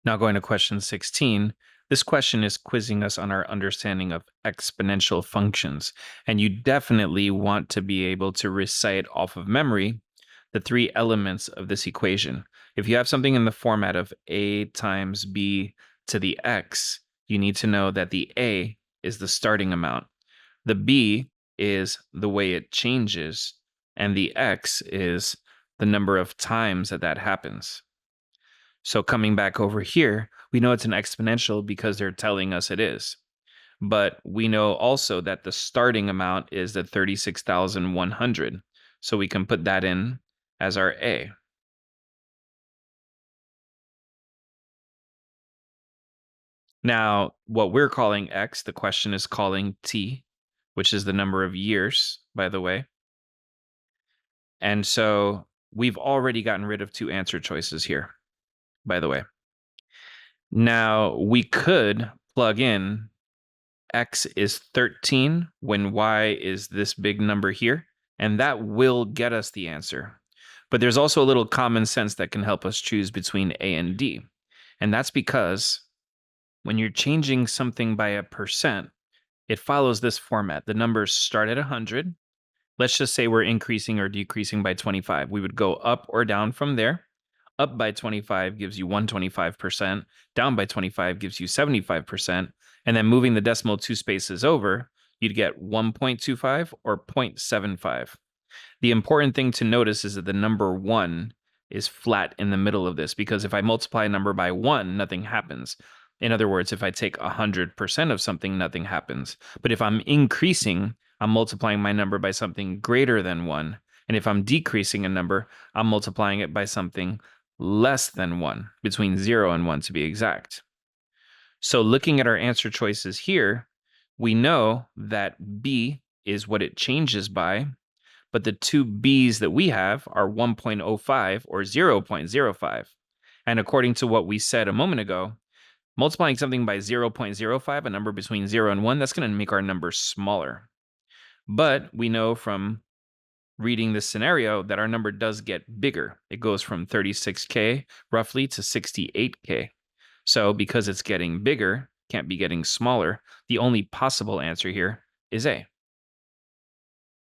Now going to question 16, this question is quizzing us on our understanding of exponential functions, and you definitely want to be able to recite off of memory the three elements of this equation. If you have something in the format of a times b to the x, you need to know that the a is the starting amount, the b is the way it changes, and the x is the number of times that happens. So coming back over here, we know it's an exponential because they're telling us it is. But we know also that the starting amount is the 36,100. So we can put that in as our A. Now, what we're calling X, the question is calling T, which is the number of years, by the way. And so we've already gotten rid of two answer choices here, by the way. Now, we could plug in X is 13 when Y is this big number here, and that will get us the answer. But there's also a little common sense that can help us choose between A and D. And that's because when you're changing something by a percent, it follows this format. The numbers start at 100. Let's just say we're increasing or decreasing by 25. We would go up or down from there. Up by 25 gives you 125%. Down by 25 gives you 75%. And then moving the decimal two spaces over, you'd get 1.25 or 0.75. The important thing to notice is that the number 1 is flat in the middle of this, because if I multiply a number by 1, nothing happens. In other words, if I take 100% of something, nothing happens. But if I'm increasing, I'm multiplying my number by something greater than 1. And if I'm decreasing a number, I'm multiplying it by something less than 1, between 0 and 1 to be exact. So looking at our answer choices here, we know that B is what it changes by, but the two B's that we have are 1.05 or 0.05. And according to what we said a moment ago, multiplying something by 0.05, a number between 0 and 1, that's going to make our number smaller. But we know from reading this scenario that our number does get bigger. It goes from 36K roughly to 68K. So because it's getting bigger, can't be getting smaller, the only possible answer here is A.